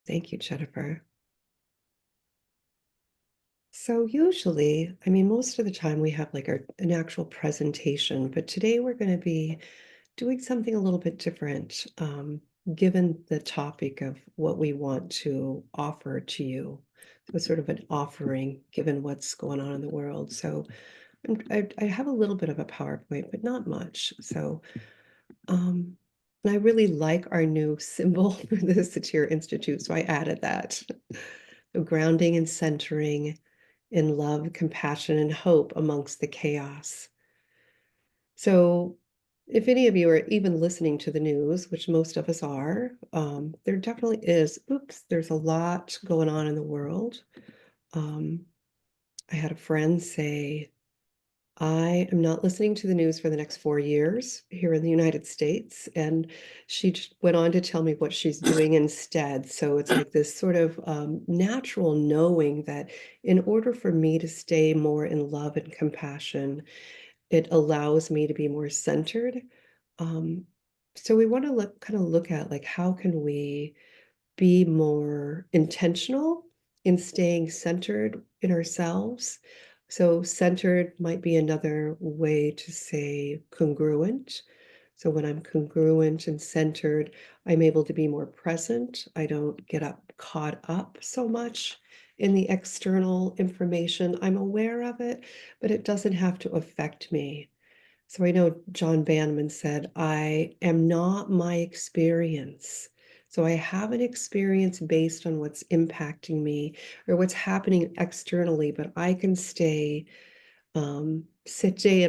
Thank you, Jennifer. So usually, I mean, most of the time we have like an actual presentation, but today we're going to be doing something a little bit different, given the topic of what we want to offer to you. So sort of an offering, given what's going on in the world. So I have a little bit of a PowerPoint, but not much. So, and I really like our new symbol for the Satir Institute, so I added that. So grounding and centering in love, compassion, and hope amongst the chaos. So, if any of you are even listening to the news, which most of us are, there definitely is, there's a lot going on in the world. Um, I had a friend say, I am not listening to the news for the next 4 years here in the United States. And she went on to tell me what she's doing instead. So it's like this sort of natural knowing that in order for me to stay more in love and compassion, it allows me to be more centered. Um, so we want to look at like how can we be more intentional in staying centered in ourselves. So, centered might be another way to say congruent. So, when I'm congruent and centered, I'm able to be more present. I don't get caught up so much in the external information. I'm aware of it, but it doesn't have to affect me. So I know John Banneman said, I am not my experience. So I have an experience based on what's impacting me or what's happening externally, but I can stay in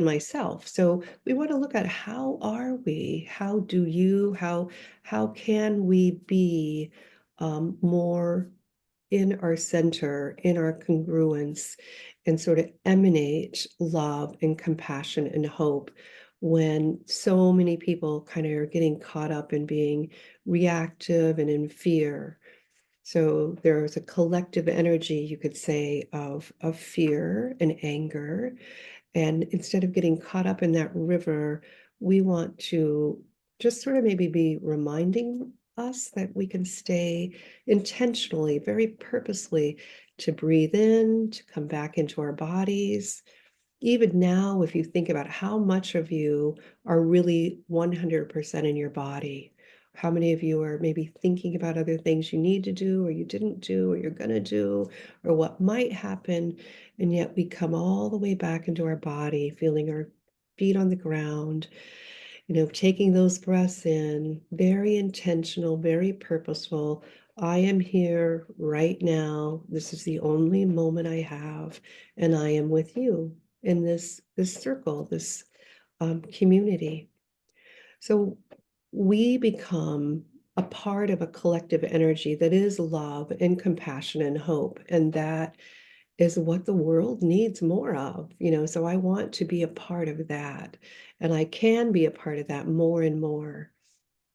myself. So we want to look at how are we? How do you? How can we be more in our center, in our congruence, and sort of emanate love and compassion and hope when so many people kind of are getting caught up in being reactive and in fear. So there's a collective energy, you could say, of fear and anger. And instead of getting caught up in that river, we want to just sort of maybe be reminding us that we can stay intentionally, very purposely, to breathe in, to come back into our bodies. Even now, if you think about how much of you are really 100% in your body, how many of you are maybe thinking about other things you need to do or you didn't do or you're going to do or what might happen, and yet we come all the way back into our body, feeling our feet on the ground, taking those breaths in, very intentional, very purposeful. I am here right now. This is the only moment I have, and I am with you in this circle, this community. So we become a part of a collective energy that is love and compassion and hope, and that is what the world needs more of, so I want to be a part of that, and I can be a part of that more and more.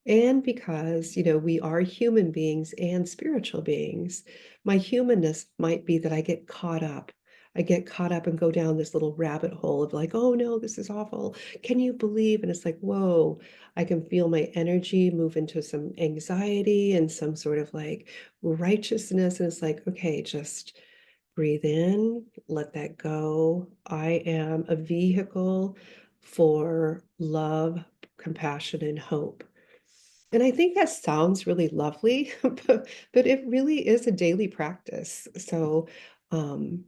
And because, we are human beings and spiritual beings, my humanness might be that I get caught up. I get caught up and go down this little rabbit hole of like, oh no, this is awful. Can you believe? And it's like, whoa, I can feel my energy move into some anxiety and some sort of like righteousness. And it's like, okay, just breathe in, let that go. I am a vehicle for love, compassion, and hope. And I think that sounds really lovely, but it really is a daily practice. So, um,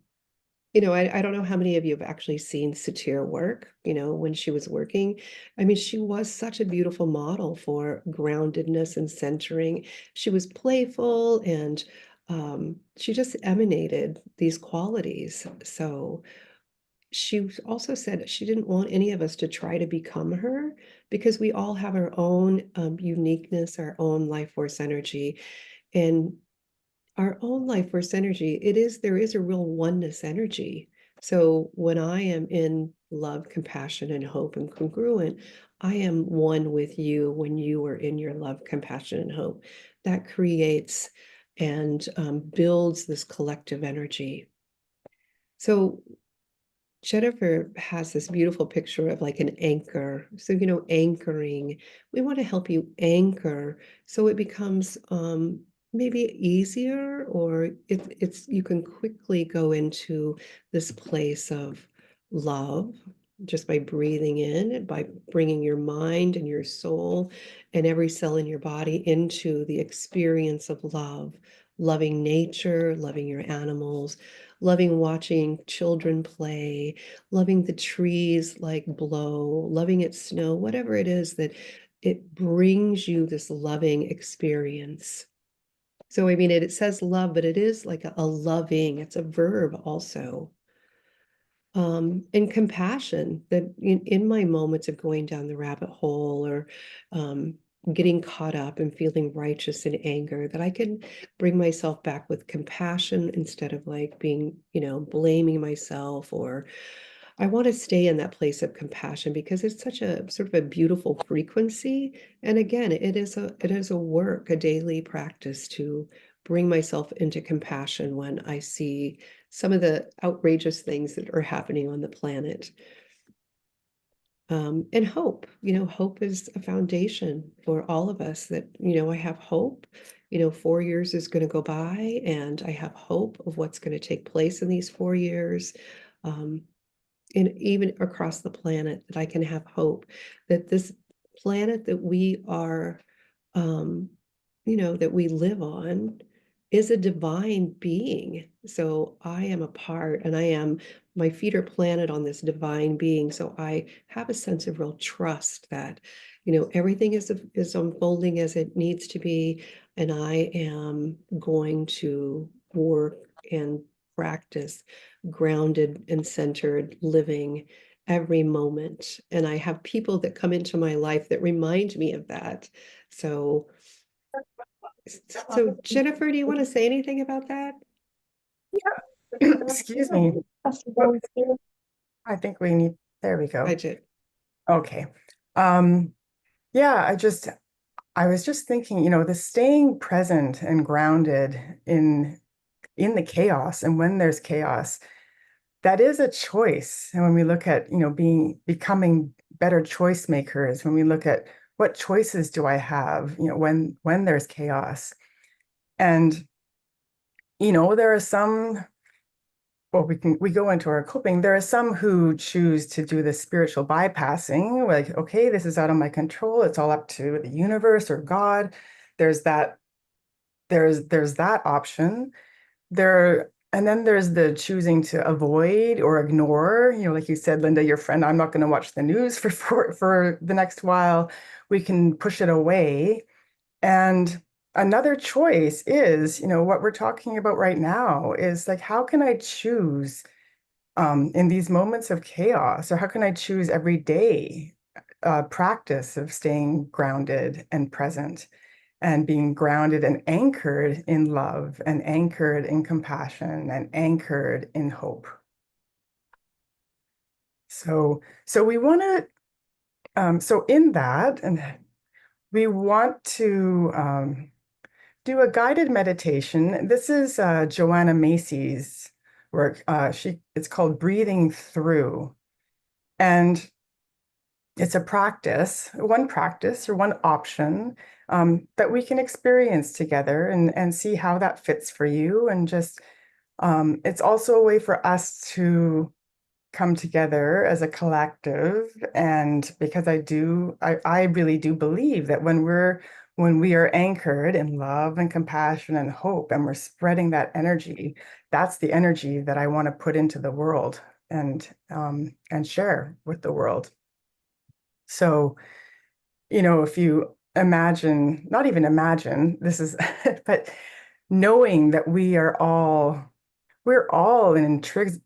I don't know how many of you have actually seen Satir work, when she was working. I mean, she was such a beautiful model for groundedness and centering. She was playful and she just emanated these qualities. So she also said she didn't want any of us to try to become her because we all have our own uniqueness, our own life force energy. And our own life force energy, there is a real oneness energy. So when I am in love, compassion, and hope and congruent, I am one with you when you are in your love, compassion, and hope. That creates and builds this collective energy. So Jennifer has this beautiful picture of like an anchor. So, anchoring, we want to help you anchor so it becomes maybe easier, or it's you can quickly go into this place of love just by breathing in, by bringing your mind and your soul and every cell in your body into the experience of love, loving nature, loving your animals, loving watching children play, loving the trees like blow, loving it snow, whatever it is that it brings you this loving experience. So, I mean, it says love, but it is like a loving, it's a verb also. And compassion, that in my moments of going down the rabbit hole, or getting caught up and feeling righteous and anger, that I can bring myself back with compassion instead of like being, blaming myself. Or I want to stay in that place of compassion because it's such a sort of a beautiful frequency. And again, it is a work, a daily practice to bring myself into compassion when I see some of the outrageous things that are happening on the planet. And hope, hope is a foundation for all of us, that, I have hope. 4 years is going to go by, and I have hope of what's going to take place in these 4 years. Um, and even across the planet, that I can have hope that this planet that we are, um, that we live on is a divine being. So I am a part, and my feet are planted on this divine being. So I have a sense of real trust that, everything is unfolding as it needs to be. And I am going to work and practice grounded and centered living every moment. And I have people that come into my life that remind me of that. So, so Jennifer, do you want to say anything about that? Excuse me. I think we need, there we go. Budget. Okay. Um, yeah, I was just thinking, the staying present and grounded in the chaos, and when there's chaos, that is a choice. And when we look at, becoming better choice makers, when we look at what choices do I have, when there's chaos. And, there are some, well, we go into our coping. There are some who choose to do the spiritual bypassing, like, okay, this is out of my control. It's all up to the universe or God. There's that, there's that option. And then there's the choosing to avoid or ignore, like you said, Linda, your friend, I'm not going to watch the news for the next while. We can push it away. And another choice is, what we're talking about right now is like, how can I choose in these moments of chaos, or how can I choose every day practice of staying grounded and present, and being grounded and anchored in love, and anchored in compassion, and anchored in hope. So we want to, so in that, and we want to do a guided meditation. This is Joanna Macy's work. It's called Breathing Through. And it's a practice or one option that we can experience together, and see how that fits for you. And just, it's also a way for us to come together as a collective. And because I really do believe that when we are anchored in love and compassion and hope, and we're spreading that energy, that's the energy that I want to put into the world, and share with the world. So, if you imagine, not even imagine, this is, but knowing that we're all an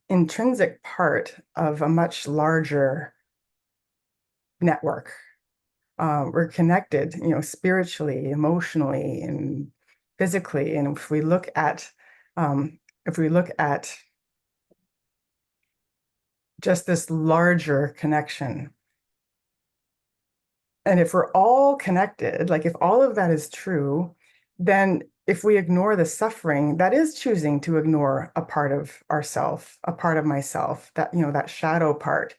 intrinsic part of a much larger network. We're connected, spiritually, emotionally, and physically. And if we look at just this larger connection, and if we're all connected, like if all of that is true, then if we ignore the suffering, that is choosing to ignore a part of ourself, a part of myself, that shadow part,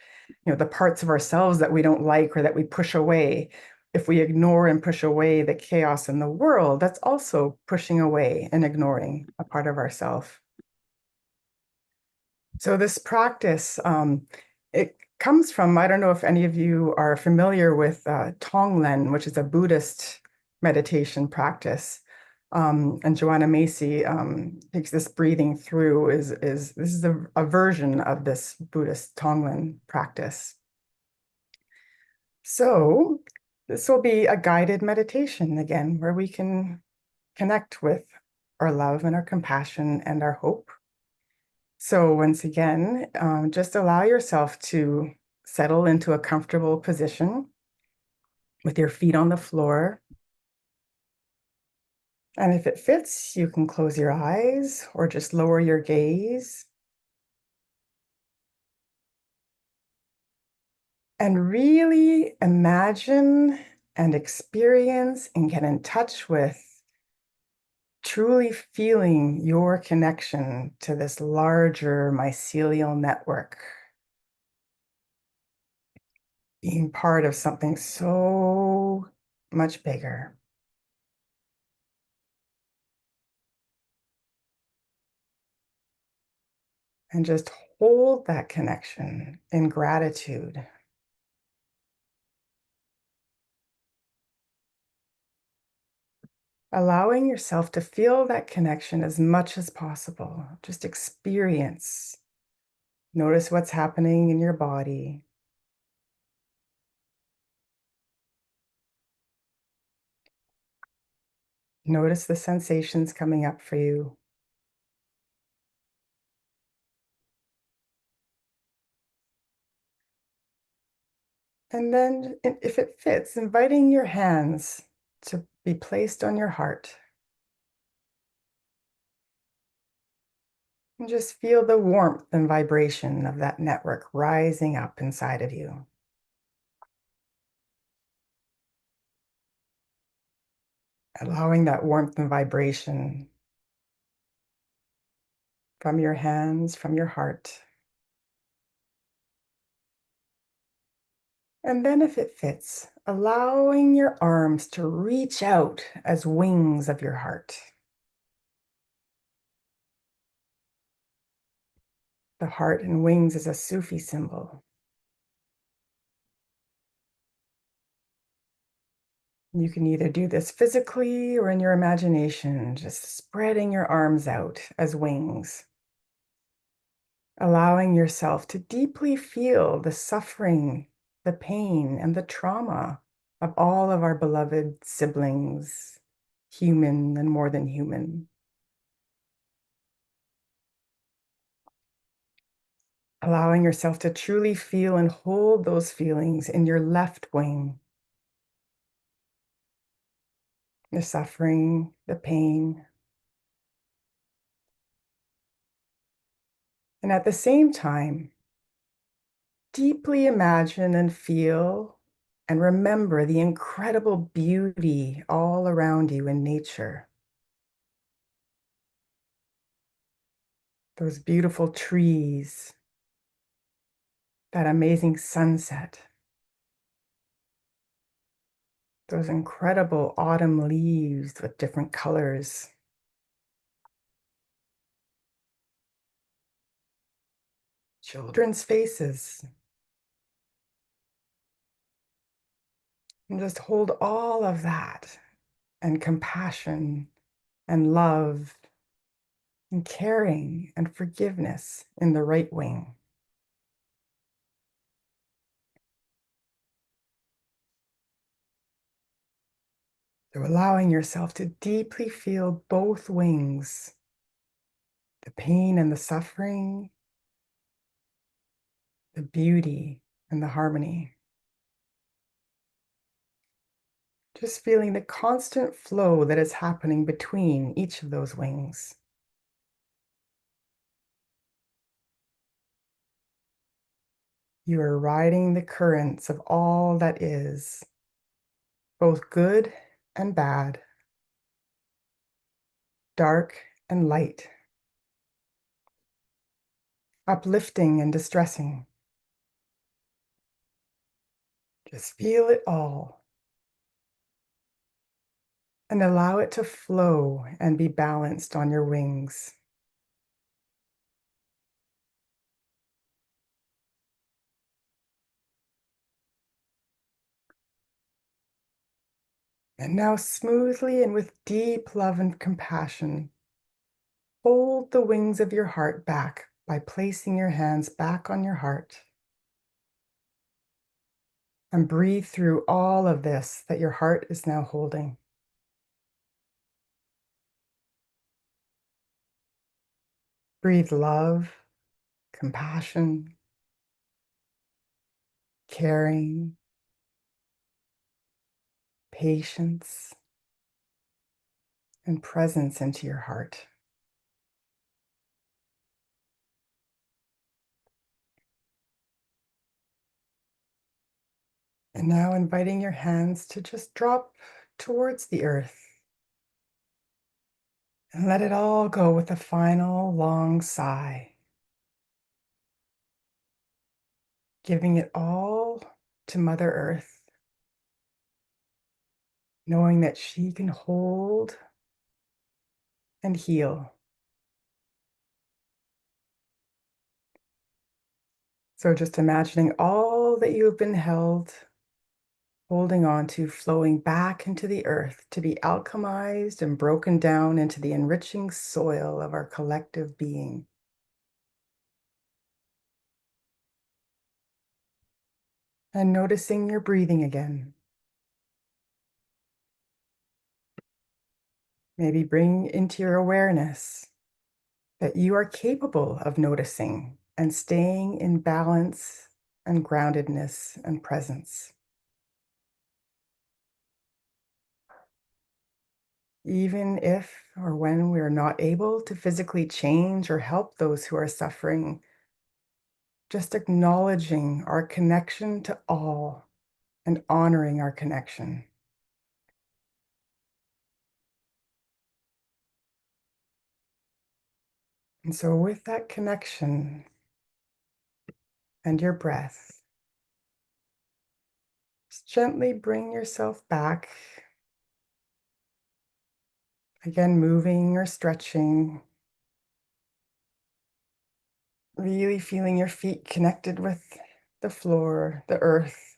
the parts of ourselves that we don't like or that we push away. if we ignore and push away the chaos in the world, that's also pushing away and ignoring a part of ourself. So this practice, it comes from, I don't know if any of you are familiar with Tonglen, which is a Buddhist meditation practice. And Joanna Macy takes this breathing through this is a version of this Buddhist Tonglen practice. So this will be a guided meditation again, where we can connect with our love and our compassion and our hope. So once again, just allow yourself to settle into a comfortable position with your feet on the floor. And if it fits, you can close your eyes or just lower your gaze. And really imagine and experience and get in touch with truly feeling your connection to this larger mycelial network, being part of something so much bigger. And just hold that connection in gratitude. Allowing yourself to feel that connection as much as possible. Just experience. Notice what's happening in your body. Notice the sensations coming up for you. And then, if it fits, inviting your hands to be placed on your heart. And just feel the warmth and vibration of that network rising up inside of you. Allowing that warmth and vibration from your hands, from your heart. And then if it fits, allowing your arms to reach out as wings of your heart. The heart and wings is a Sufi symbol. You can either do this physically or in your imagination, just spreading your arms out as wings. Allowing yourself to deeply feel the suffering, the pain, and the trauma of all of our beloved siblings, human and more than human. Allowing yourself to truly feel and hold those feelings in your left wing. The suffering, the pain. And at the same time, deeply imagine and feel and remember the incredible beauty all around you in nature. Those beautiful trees, that amazing sunset, those incredible autumn leaves with different colors, children's faces, and just hold all of that and compassion and love and caring and forgiveness in the right wing. So allowing yourself to deeply feel both wings, the pain and the suffering, the beauty and the harmony. Just feeling the constant flow that is happening between each of those wings. You are riding the currents of all that is, both good and bad, dark and light, uplifting and distressing. Just feel it all. and allow it to flow and be balanced on your wings. And now smoothly and with deep love and compassion, fold the wings of your heart back by placing your hands back on your heart. And breathe through all of this that your heart is now holding. Breathe love, compassion, caring, patience, and presence into your heart. And now inviting your hands to just drop towards the earth and let it all go with a final long sigh, giving it all to Mother Earth, knowing that she can hold and heal. So just imagining all that you have been holding on to, flowing back into the earth to be alchemized and broken down into the enriching soil of our collective being. And noticing your breathing again. Maybe bring into your awareness that you are capable of noticing and staying in balance and groundedness and presence. Even if or when we are not able to physically change or help those who are suffering, just acknowledging our connection to all and honoring our connection. And so with that connection and your breath, just gently bring yourself back. Again, moving or stretching, really feeling your feet connected with the floor, the earth.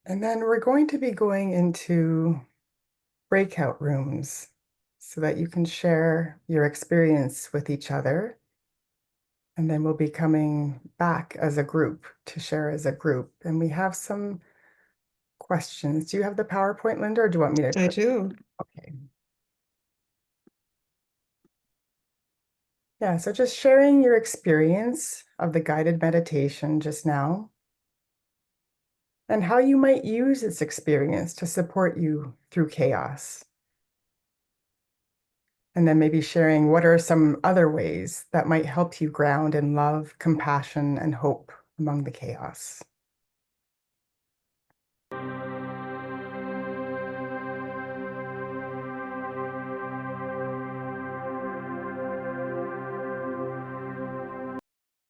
And then we're going to be going into breakout rooms so that you can share your experience with each other. And then we'll be coming back as a group to share as a group. And we have some questions. Do you have the PowerPoint, Linda, or do you want me to? I do. Okay. Yeah, so just sharing your experience of the guided meditation just now and how you might use this experience to support you through chaos. And then maybe sharing what are some other ways that might help you ground in love, compassion, and hope among the chaos.